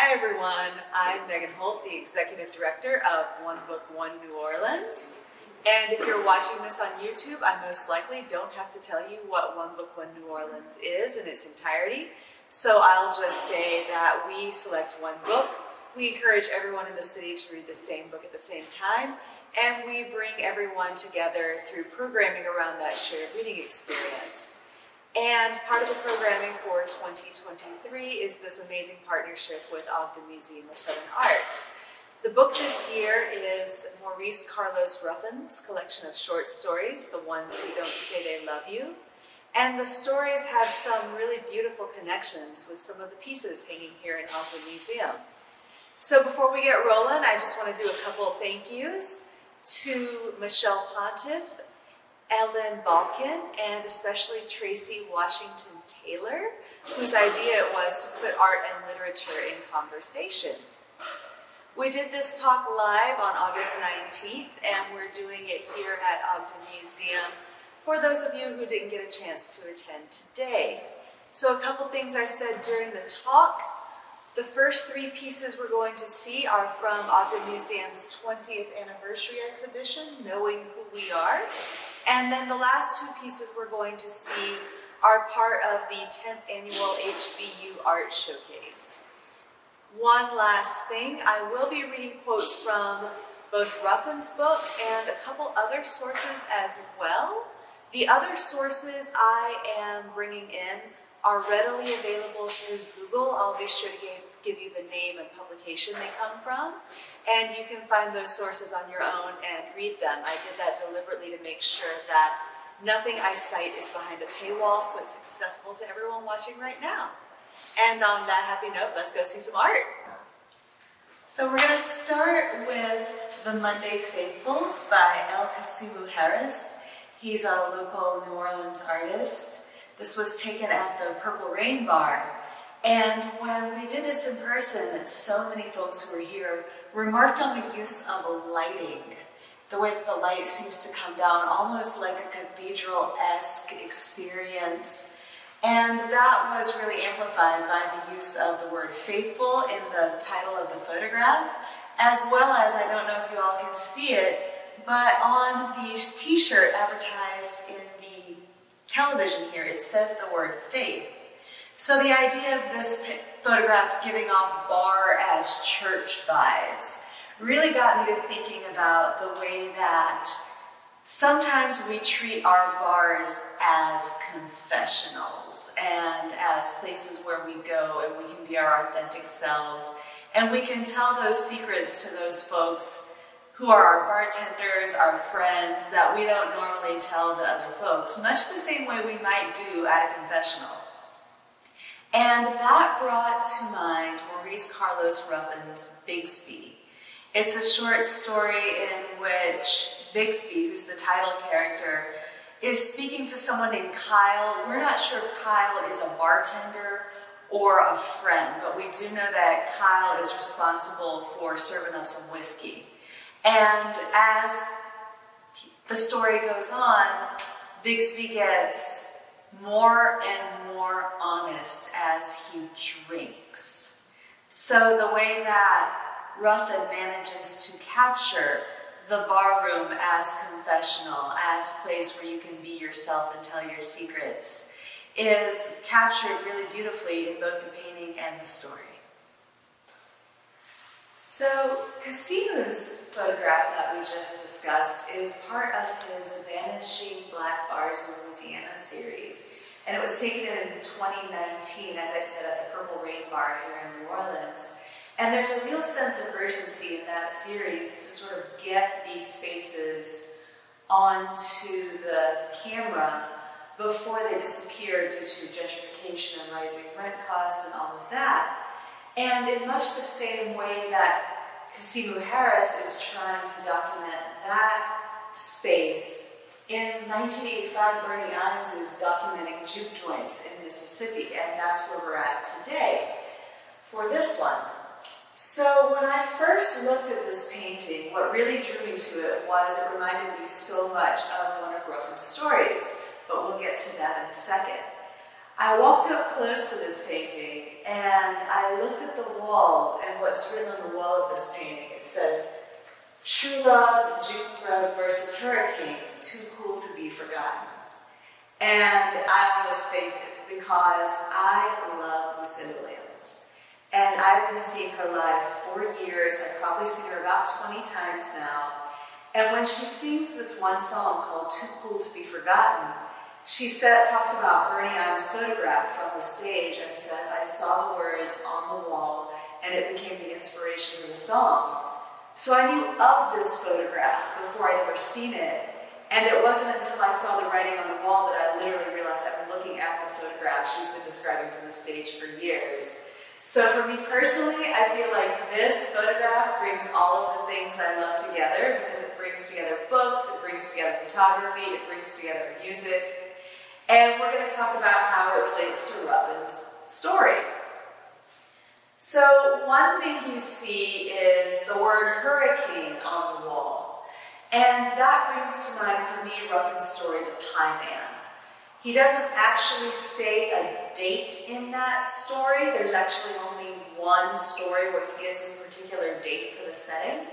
Hi everyone, I'm Megan Holt, the Executive Director of One Book, One New Orleans. And if you're watching this on YouTube, I most likely don't have to tell you what One Book, One New Orleans is in its entirety. So I'll just say that we select one book, we encourage everyone in the city to read the same book at the same time, and we bring everyone together through programming around that shared reading experience. And part of the programming for 2023 is this amazing partnership with Ogden Museum of Southern Art. The book this year is Maurice Carlos Ruffin's collection of short stories, The Ones Who Don't Say They Love You. And the stories have some really beautiful connections with some of the pieces hanging here in Ogden Museum. So before we get rolling, I just want to do a couple of thank yous to Michelle Pontiff, Ellen Balkin, and especially Tracy Washington Taylor, whose idea it was to put art and literature in conversation. We did this talk live on August 19th, and we're doing it here at Ogden Museum for those of you who didn't get a chance to attend today. So a couple things I said during the talk. The first three pieces we're going to see are from Ogden Museum's 20th anniversary exhibition, Knowing Who We Are. And then the last two pieces we're going to see are part of the 10th annual HBCU Art Showcase. One last thing, I will be reading quotes from both Ruffin's book and a couple other sources as well. The other sources I am bringing in are readily available through Google. I'll be sure to give you the name and publication they come from, and you can find those sources on your own and read them. I did that deliberately to make sure that nothing I cite is behind a paywall, so it's accessible to everyone watching right now. And on that happy note, let's go see some art. So we're going to start with The Monday Faithfuls by El Kasimu Harris. He's a local New Orleans artist. This was taken at the Purple Rain Bar. And when we did this in person, so many folks who were here remarked on the use of lighting. The way that the light seems to come down, almost like a cathedral-esque experience. And that was really amplified by the use of the word faithful in the title of the photograph, as well as, I don't know if you all can see it, but on the t-shirt advertised in the television here, it says the word faith. So the idea of this photograph giving off bar as church vibes really got me to thinking about the way that sometimes we treat our bars as confessionals and as places where we go and we can be our authentic selves, and we can tell those secrets to those folks who are our bartenders, our friends, that we don't normally tell to other folks, much the same way we might do at a confessional. And that brought to mind Maurice Carlos Ruffin's Bigsby. It's a short story in which Bigsby, who's the title character, is speaking to someone named Kyle. We're not sure if Kyle is a bartender or a friend, but we do know that Kyle is responsible for serving up some whiskey. And as the story goes on, Bigsby gets more and more honest as he drinks. So the way that Ruffin manages to capture the bar room as confessional, as a place where you can be yourself and tell your secrets, is captured really beautifully in both the painting and the story. So Kasimu's photograph that we just discussed is part of his Vanishing Black Bars in Louisiana series. And it was taken in 2019, as I said, at the Purple Rain Bar here in New Orleans. And there's a real sense of urgency in that series to sort of get these spaces onto the camera before they disappear due to gentrification and rising rent costs and all of that. And in much the same way that Kasimu Harris is trying to document that space, in 1985 Bernie Imes is documenting juke joints in Mississippi, and that's where we're at today for this one. So when I first looked at this painting, what really drew me to it was it reminded me so much of one of Ruffin's stories, but we'll get to that in a second. I walked up close to this painting and I looked at the wall what's written on the wall of this painting. It says, "True love, jute rug versus hurricane, too cool to be forgotten." And I almost fainted because I love Lucinda Williams. And I've been seeing her live for years. I've probably seen her about 20 times now. And when she sings this one song called "Too Cool to Be Forgotten," she talks about Bernie Adams' photograph from the stage and says, "I saw the words on the wall and it became the inspiration for the song." So I knew of this photograph before I'd ever seen it. And it wasn't until I saw the writing on the wall that I literally realized I've been looking at the photograph she's been describing from the stage for years. So for me personally, I feel like this photograph brings all of the things I love together, because it brings together books, it brings together photography, it brings together music. And we're going to talk about how it relates to Ruffin's story. So one thing you see is the word hurricane on the wall. And that brings to mind for me Ruffin's story, The Pie Man. He doesn't actually say a date in that story. There's actually only one story where he gives a particular date for the setting.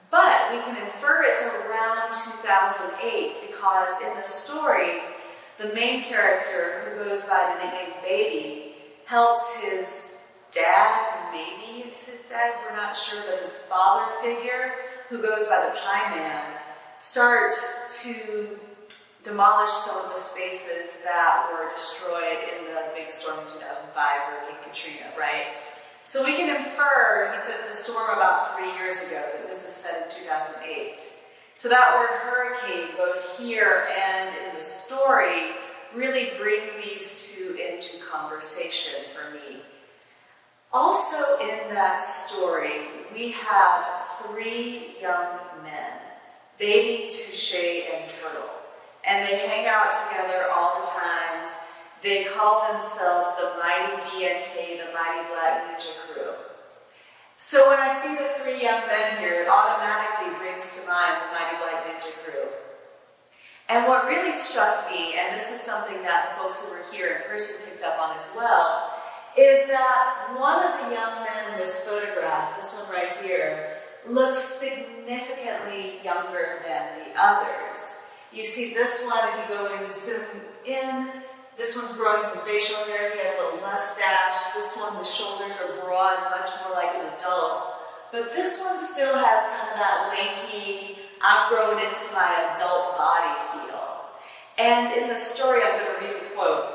But we can infer it's around 2008 because in the story, the main character, who goes by the nickname Baby, helps his dad, maybe it's his dad, we're not sure, but his father figure, who goes by the Pie Man, start to demolish some of the spaces that were destroyed in the big storm in 2005, Hurricane Katrina, right? So we can infer, he said the storm about 3 years ago, that this is set in 2008. So that word hurricane, both here and in the story, really bring these two into conversation for me. Also in that story, we have 3 young men, Baby, Touché, and Turtle. And they hang out together all the times. They call themselves the Mighty BNK, the Mighty Black Ninja Crew. So when I see the 3 young men here, it automatically brings to mind the Mighty Black Ninja Crew. And what really struck me, and this is something that the folks who were here in person picked up on as well, is that one of the young men in this photograph, this one right here, looks significantly younger than the others. You see this one, if you go and zoom in, this one's growing some facial hair, he has a little mustache. This one, the shoulders are broad, much more like an adult. But this one still has kind of that lanky, I'm growing into my adult body feel. And in the story, I'm going to read the quote.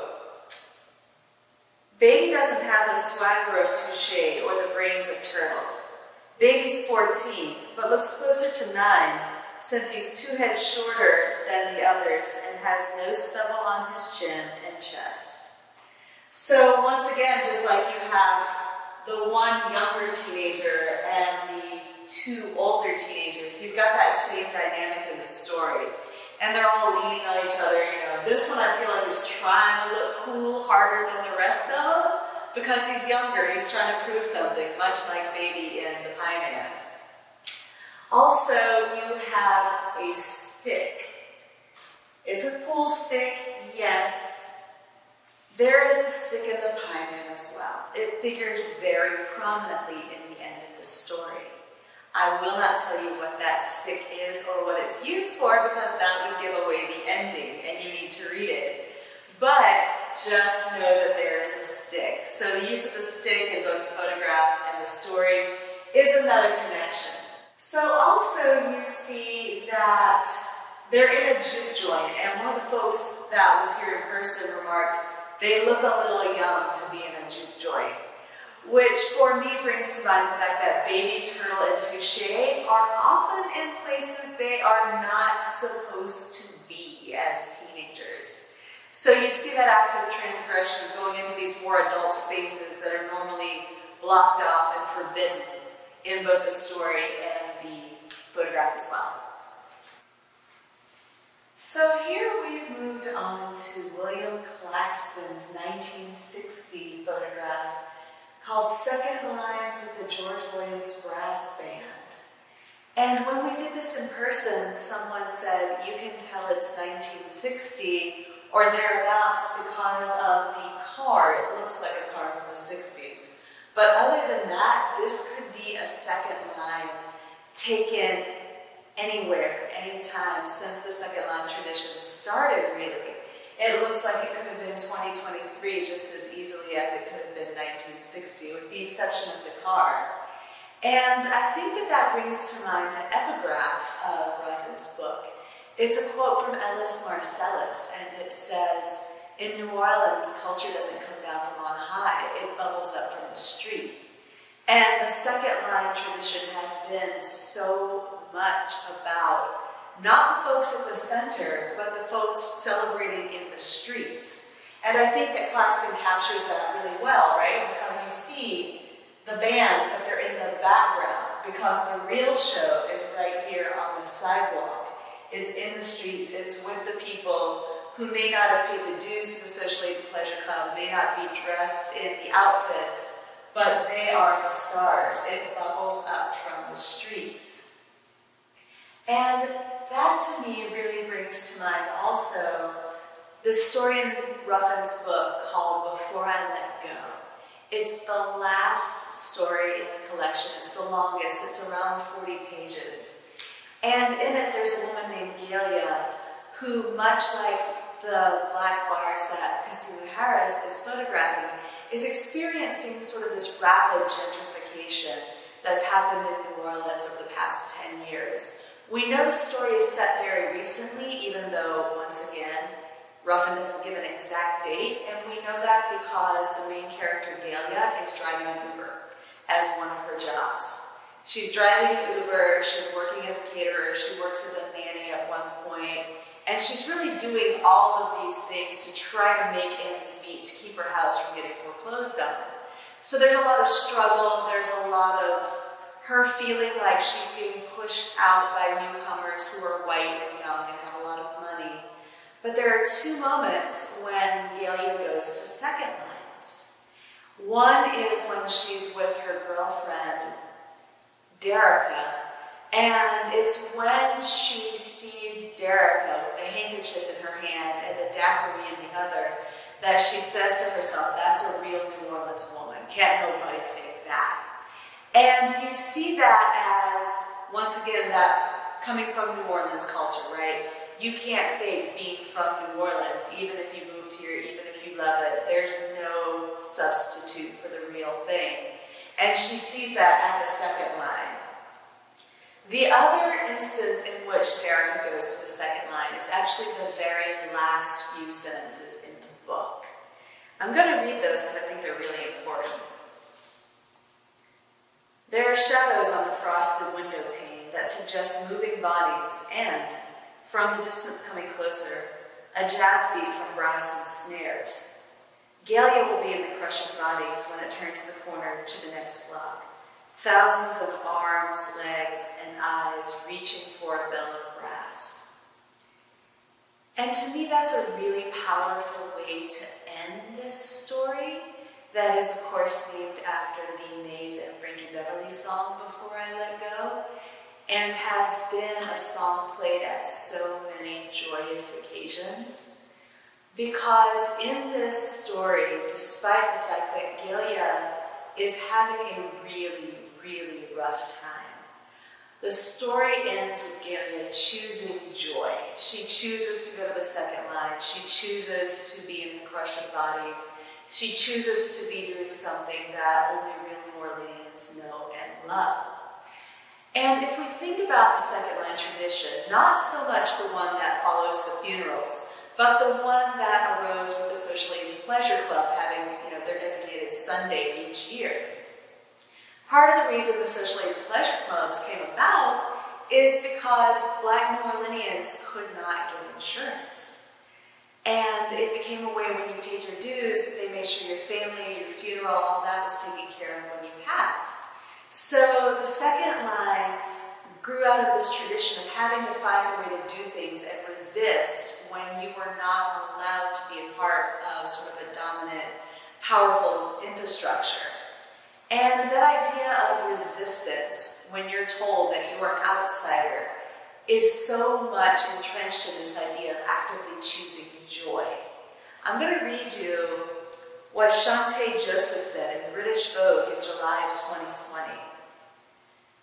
Baby doesn't have the swagger of Touché or the brains of Turtle. Baby's 14, but looks closer to 9, since he's 2 heads shorter than the others and has no stubble on his chin and chest. So once again, just like you have the one younger teenager and the 2 older teenagers, you've got that same dynamic in the story. And they're all leaning on each other, you know. This one I feel like is trying to look cool harder than the rest of them because he's younger, he's trying to prove something, much like Baby in The Pie Man. Also, you have a stick. It's a pool stick, yes. There is a stick in The Pie Man as well. It figures very prominently in the end of the story. I will not tell you what that stick is or what it's used for because that would give away the ending and you need to read it. But just know that there is a stick. So the use of the stick in both the photograph and the story is another connection. So also you see that they're in a juke joint, and one of the folks that was here in person remarked, they look a little young to be in a juke joint. Which for me brings to mind the fact that Baby, Turtle, and Touché are often in places they are not supposed to be as teenagers. So you see that act of transgression going into these more adult spaces that are normally blocked off and forbidden in both the story and the photograph as well. So here we've moved on to William Claxton's 1960 photograph called Second Lines with the George Williams Brass Band. And when we did this in person, someone said, you can tell it's 1960 or thereabouts because of the car. It looks like a car from the 60s. But other than that, this could taken anywhere, anytime since the second line tradition started, really. It looks like it could have been 2023 just as easily as it could have been 1960, with the exception of the car. And I think that brings to mind the epigraph of Ruffin's book. It's a quote from Ellis Marcellus, and it says, "In New Orleans, culture doesn't come down from on high, it bubbles up from the street." And the second line tradition has been so much about not the folks at the center, but the folks celebrating in the streets. And I think that Claxton captures that really well, right? Because you see the band, but they're in the background, because the real show is right here on the sidewalk. It's in the streets, it's with the people who may not have paid the dues to the Social Aid and Pleasure Club, may not be dressed in the outfits, but they are the stars. It bubbles up from the streets. And that to me really brings to mind also the story in Ruffin's book called Before I Let Go. It's the last story in the collection. It's the longest. It's around 40 pages. And in it, there's a woman named Galia who, much like the black bars that Kasimu Harris is photographing, is experiencing sort of this rapid gentrification that's happened in New Orleans over the past 10 years. We know the story is set very recently, even though, once again, Ruffin doesn't give an exact date, and we know that because the main character, Galia, is driving an Uber as one of her jobs. She's driving an Uber, she's working as a caterer, she works as a nanny at one point, and she's really doing all of these things to try to make ends meet, to keep her house from getting foreclosed on. So there's a lot of struggle, there's a lot of her feeling like she's being pushed out by newcomers who are white and young and have a lot of money. But there are two moments when Galia goes to second lines. One is when she's with her girlfriend, Derica, and it's when she sees Derica with the handkerchief in her hand and the daiquiri in the other, that she says to herself, "That's a real New Orleans woman. Can't nobody fake that." And you see that as, once again, that coming from New Orleans culture, right? You can't fake being from New Orleans, even if you moved here, even if you love it. There's no substitute for the real thing. And she sees that at the second line. The other instance in which Derica goes to the second line is actually the very last few sentences in the book. I'm going to read those because I think they're really important. "There are shadows on the frosted window pane that suggest moving bodies and, from the distance coming closer, a jazz beat from brass and snares. Galia will be in the crush of bodies when it turns the corner to the next block. Thousands of arms, legs, and eyes reaching for a bell of brass." And to me, that's a really powerful way to end this story that is, of course, named after the Mays and Frankie Beverly song, Before I Let Go, and has been a song played at so many joyous occasions. Because in this story, despite the fact that Galia is having a really, really rough time, the story ends with Galia choosing joy. She chooses to go to the second line. She chooses to be in the crush of bodies. She chooses to be doing something that only real New Orleanians know and love. And if we think about the second line tradition, not so much the one that follows the funerals, but the one that arose with the Social Aid and Pleasure Club having, their designated Sunday each year. Part of the reason the Social Aid and Pleasure Clubs came about is because Black New Orleanians could not get insurance. And it became a way when you paid your dues, they made sure your family, your funeral, all that was taken care of when you passed. So the second line grew out of this tradition of having to find a way to do things and resist when you were not allowed to be a part of sort of a dominant, powerful infrastructure. And that idea of resistance, when you're told that you are an outsider, is so much entrenched in this idea of actively choosing joy. I'm going to read you what Shantae Joseph said in British Vogue in July of 2020.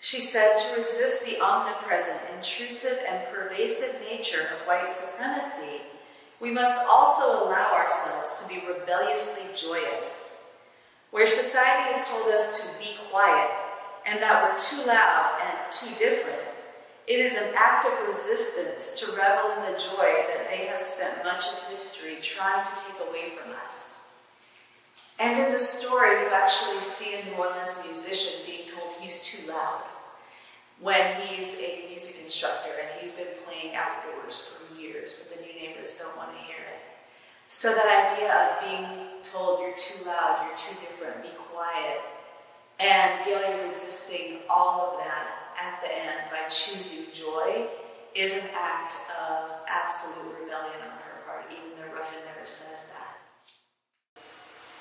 She said to resist the omnipresent, intrusive, and pervasive nature of white supremacy, we must also allow ourselves to be rebelliously joyous. Where society has told us to be quiet and that we're too loud and too different, it is an act of resistance to revel in the joy that they have spent much of history trying to take away from us. And in the story, you actually see a New Orleans musician being told he's too loud when he's a music instructor and he's been playing outdoors for years, but the new neighbors don't want to hear it. So that idea of being told you're too loud, you're too different, be quiet, and Galia resisting all of that at the end by choosing joy is an act of absolute rebellion on her part, even though Ruffin never says that.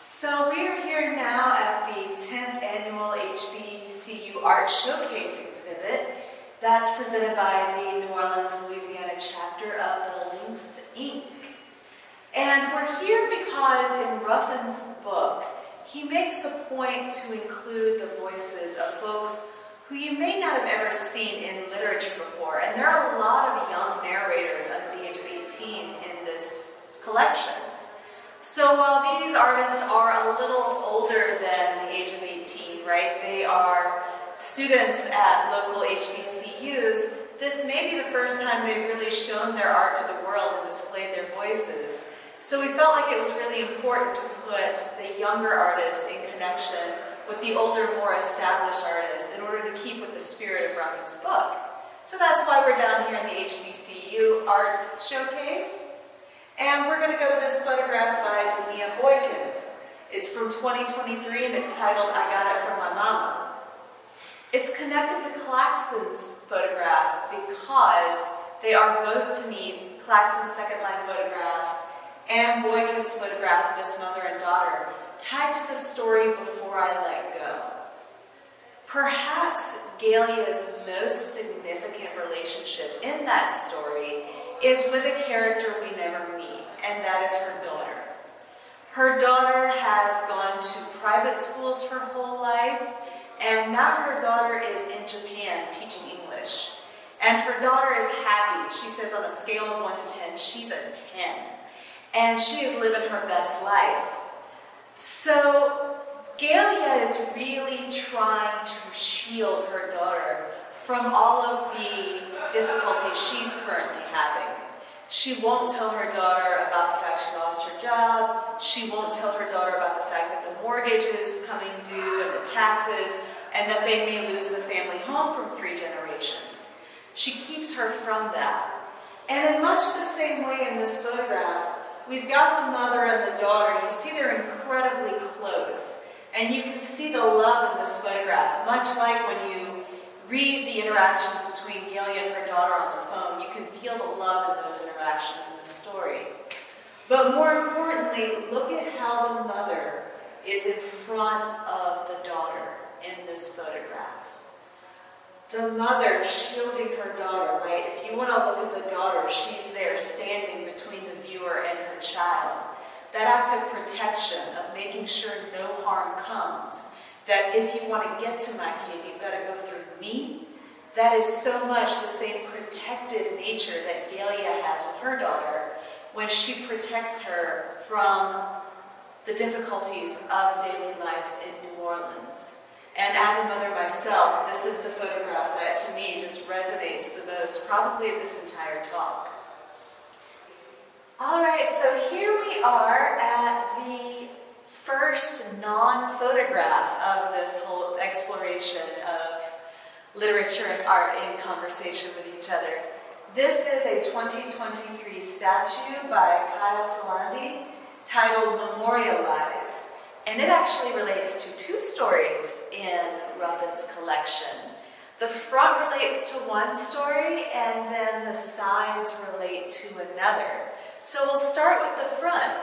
So we are here now at the 10th annual HBCU Art Showcase exhibit that's presented by the New Orleans, Louisiana chapter of the Lynx Inc. And we're here because in Ruffin's book, he makes a point to include the voices of folks who you may not have ever seen in literature before. And there are a lot of young narrators under the age of 18 in this collection. So while these artists are a little older than the age of 18, right, they are students at local HBCUs, this may be the first time they've really shown their art to the world and displayed their voices. So we felt like it was really important to put the younger artists in connection with the older, more established artists in order to keep with the spirit of Ruffin's book. So that's why we're down here in the HBCU Art Showcase. And we're going to go to this photograph by Dania Boykins. It's from 2023 and it's titled, I Got It From My Mama. It's connected to Claxton's photograph because they are both, to me, Claxton's second line photograph and Boykins' photograph of this mother and daughter, tied to the story Before I Let Go. Perhaps Galia's most significant relationship in that story is with a character we never meet, and that is her daughter. Her daughter has gone to private schools her whole life, and now her daughter is in Japan teaching English. And her daughter is happy. She says on a scale of 1 to 10, she's a 10. And she is living her best life. So Galia is really trying to shield her daughter from all of the difficulties she's currently having. She won't tell her daughter about the fact she lost her job. She won't tell her daughter about the fact that the mortgage is coming due and the taxes, and that they may lose the family home from 3 generations. She keeps her from that. And in much the same way in this photograph, we've got the mother and the daughter. You see they're incredibly close. And you can see the love in this photograph, much like when you read the interactions between Galia and her daughter on the phone. You can feel the love in those interactions in the story. But more importantly, look at how the mother is in front of the daughter in this photograph. The mother shielding her daughter, right? If you want to look at the daughter, she's there standing between the viewer and her child. That act of protection, of making sure no harm comes, that if you want to get to my kid, you've got to go through me. That is so much the same protective nature that Galia has with her daughter when she protects her from the difficulties of daily life in New Orleans. And as a mother myself, this is the photograph that to me just resonates the most, probably of this entire talk. All right, so here we are at the first non-photograph of this whole exploration of literature and art in conversation with each other. This is a 2023 statue by Kyle Salandi titled Memorialize. And it actually relates to 2 stories in Ruffin's collection. The front relates to one story, and then the sides relate to another. So we'll start with the front.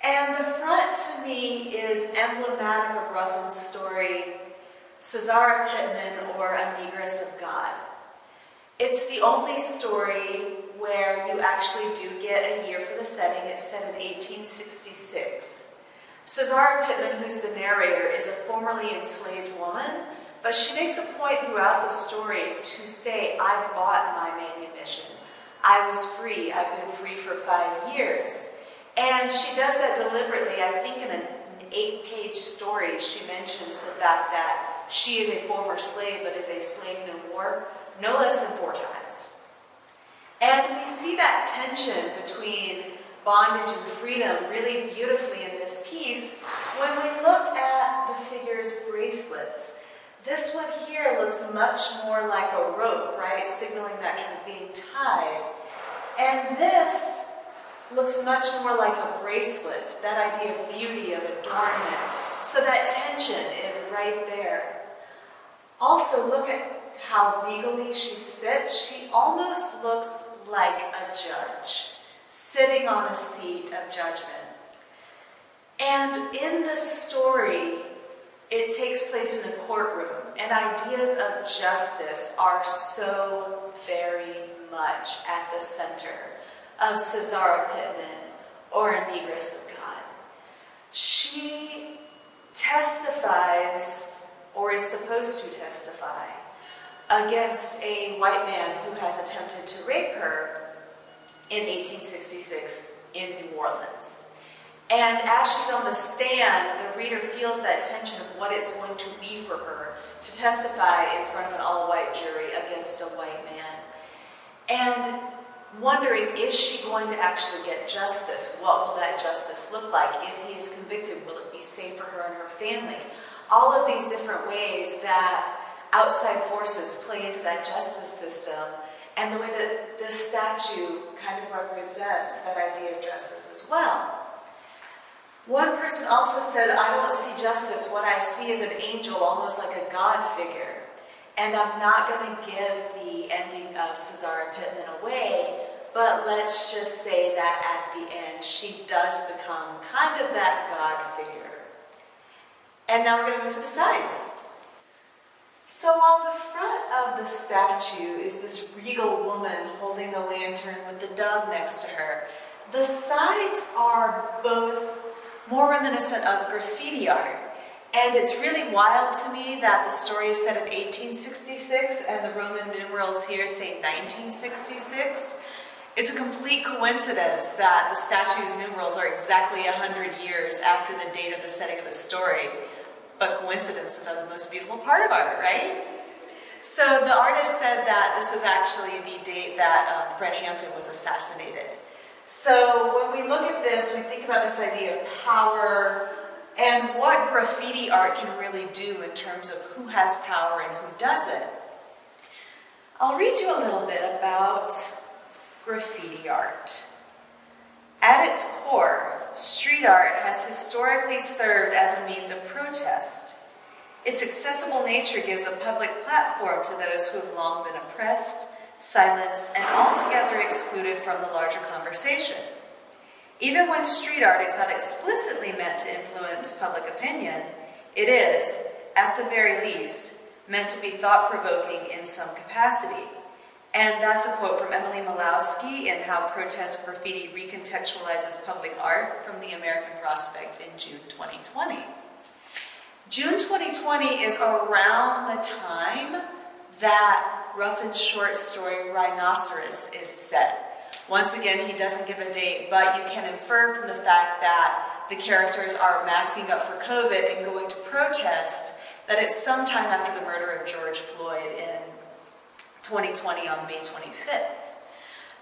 And the front, to me, is emblematic of Ruffin's story, Cesare Pittman, or A Negress of God. It's the only story where you actually do get a year for the setting. It's set in 1866. Cesare Pittman, who's the narrator, is a formerly enslaved woman but she makes a point throughout the story to say, I bought my manumission. I was free. I've been free for 5 years. And she does that deliberately. I think in an 8-page story, she mentions the fact that she is a former slave, but is a slave no more, no less than 4 times. And we see that tension between bondage and freedom really beautifully in this piece when we look at the figure's bracelets. This one here looks much more like a rope, right? Signaling that kind of being tied. And this looks much more like a bracelet, that idea of beauty, of adornment. So that tension is right there. Also, look at how regally she sits. She almost looks like a judge, sitting on a seat of judgment. And in the story, it takes place in a courtroom, and ideas of justice are so very much at the center of Saturay Pittman, or A Negress of God. She testifies, or is supposed to testify, against a white man who has attempted to rape her in 1866 in New Orleans. And as she's on the stand, the reader feels that tension of what it's going to be for her to testify in front of an all-white jury against a white man. And wondering, is she going to actually get justice? What will that justice look like? If he is convicted, will it be safe for her and her family? All of these different ways that outside forces play into that justice system, and the way that this statue kind of represents that idea of justice as well. One person also said, I don't see justice. What I see is an angel, almost like a God figure. And I'm not going to give the ending of Saturay Pittman away, but let's just say that at the end, she does become kind of that God figure. And now we're going to move to the sides. So while the front of the statue is this regal woman holding the lantern with the dove next to her, the sides are both more reminiscent of graffiti art. And it's really wild to me that the story is set in 1866 and the Roman numerals here say 1966. It's a complete coincidence that the statue's numerals are exactly 100 years after the date of the setting of the story. But coincidences are the most beautiful part of art, right? So the artist said that this is actually the date that Fred Hampton was assassinated. So when we look at this, we think about this idea of power and what graffiti art can really do in terms of who has power and who doesn't. I'll read you a little bit about graffiti art. At its core, street art has historically served as a means of protest. Its accessible nature gives a public platform to those who have long been oppressed, silenced, and altogether excluded from the larger conversation. Even when street art is not explicitly meant to influence public opinion, it is, at the very least, meant to be thought-provoking in some capacity. And that's a quote from Emily Malowski in How Protest Graffiti Recontextualizes Public Art from the American Prospect in June 2020. June 2020 is around the time that Ruffin's short story Rhinoceros is set. Once again, he doesn't give a date, but you can infer from the fact that the characters are masking up for COVID and going to protest that it's sometime after the murder of George Floyd in 2020 on May 25th.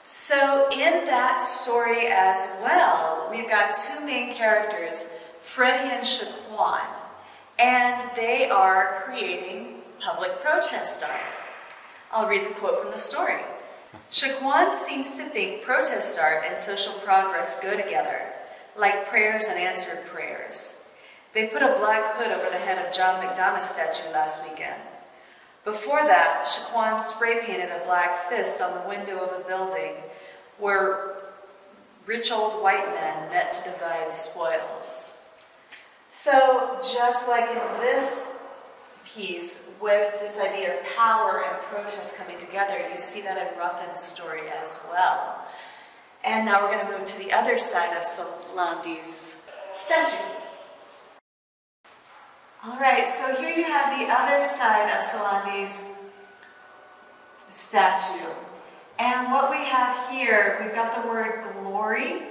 So in that story as well, we've got two main characters, Freddie and Shaquan, and they are creating public protest art. I'll read the quote from the story. Shaquan seems to think protest art and social progress go together, like prayers and answered prayers. They put a black hood over the head of John McDonough's statue last weekend. Before that, Shaquan spray-painted a black fist on the window of a building where rich old white men met to divide spoils. So just like in this piece, with this idea of power and protest coming together, you see that in Ruffin's story as well. And now we're going to move to the other side of Solandi's statue. All right, so here you have the other side of Solandi's statue. And what we have here, we've got the word glory,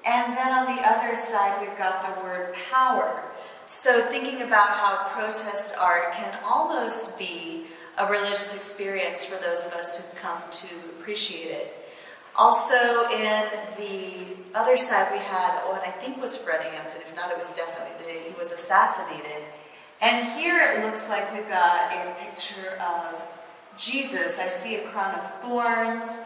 and then on the other side we've got the word power. So thinking about how protest art can almost be a religious experience for those of us who've come to appreciate it. Also in the other side we had what I think was Fred Hampton, if not it was definitely he was assassinated. And here it looks like we've got a picture of Jesus. I see a crown of thorns.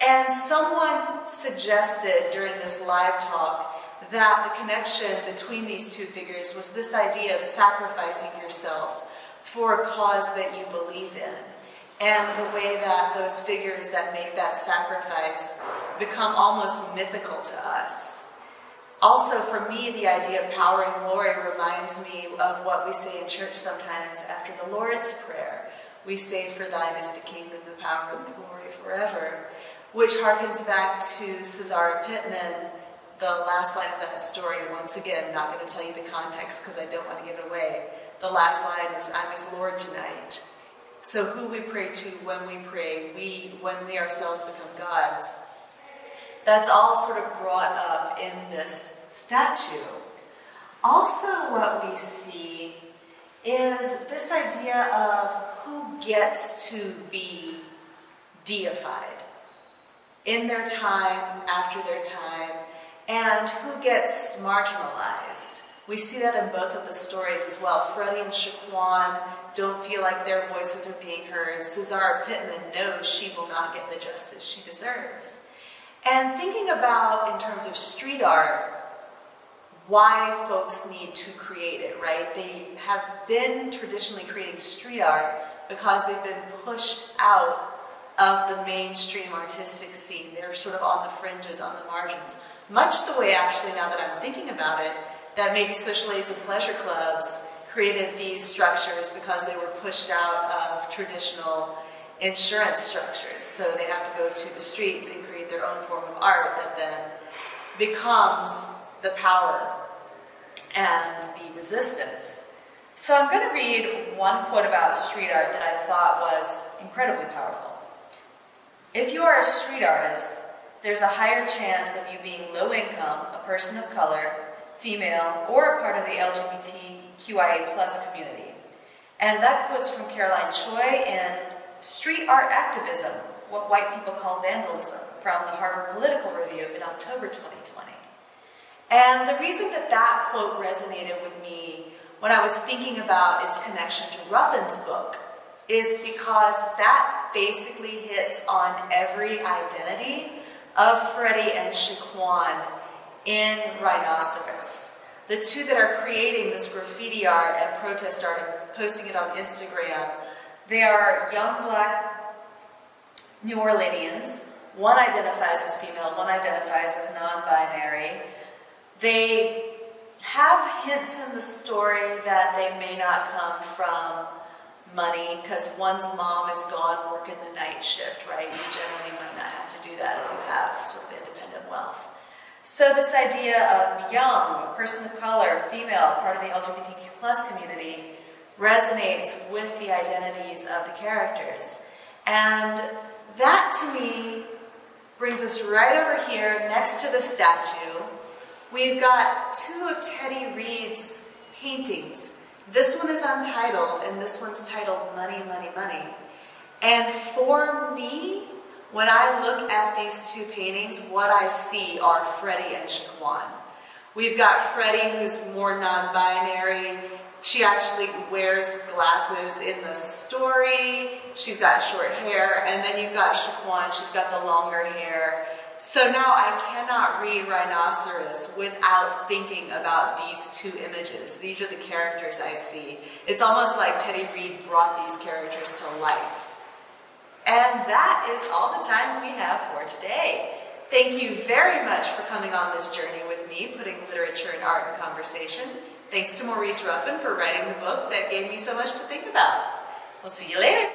And someone suggested during this live talk that the connection between these two figures was this idea of sacrificing yourself for a cause that you believe in. And the way that those figures that make that sacrifice become almost mythical to us. Also, for me, the idea of power and glory reminds me of what we say in church sometimes after the Lord's Prayer. We say, "For thine is the kingdom, the power, and the glory forever," which harkens back to Cesare Pittman, the last line of that story. Once again, not going to tell you the context because I don't want to give it away. The last line is, "I'm his Lord tonight." So who we pray to when we pray, when we ourselves become gods, that's all sort of brought up in this statue. Also what we see is this idea of who gets to be deified in their time, after their time, and who gets marginalized. We see that in both of the stories as well. Freddie and Shaquan don't feel like their voices are being heard. Cesare Pittman knows she will not get the justice she deserves. And thinking about, in terms of street art, why folks need to create it, right? They have been traditionally creating street art because they've been pushed out of the mainstream artistic scene. They're sort of on the fringes, on the margins. Much the way, actually, now that I'm thinking about it, that maybe social aids and pleasure clubs created these structures because they were pushed out of traditional insurance structures. So they have to go to the streets and create their own form of art that then becomes the power and the resistance. So I'm going to read one quote about street art that I thought was incredibly powerful. "If you are a street artist, there's a higher chance of you being low income, a person of color, female, or a part of the LGBTQIA+ community." And that quote's from Caroline Choi in Street Art Activism, What White People Call Vandalism, from the Harvard Political Review in October 2020. And the reason that that quote resonated with me when I was thinking about its connection to Ruffin's book is because that basically hits on every identity of Freddie and Shaquan in Rhinoceros. The two that are creating this graffiti art and protest art and posting it on Instagram, they are young black New Orleanians. One identifies as female, one identifies as non-binary. They have hints in the story that they may not come from money because one's mom is gone working the night shift, right? You generally might not have to do that if you have sort of independent wealth. So this idea of young, a person of color, female, part of the LGBTQ+ community resonates with the identities of the characters. And that, to me, brings us right over here next to the statue. We've got two of Teddy Reed's paintings. This one is untitled, and this one's titled Money, Money, Money. And for me, when I look at these two paintings, what I see are Freddie and Shaquan. We've got Freddie, who's more non-binary. She actually wears glasses in the story. She's got short hair. And then you've got Shaquan. She's got the longer hair. So now I cannot read Rhinoceros without thinking about these two images. These are the characters I see. It's almost like Teddy Reed brought these characters to life. And that is all the time we have for today. Thank you very much for coming on this journey with me, putting literature and art in conversation. Thanks to Maurice Ruffin for writing the book that gave me so much to think about. We'll see you later.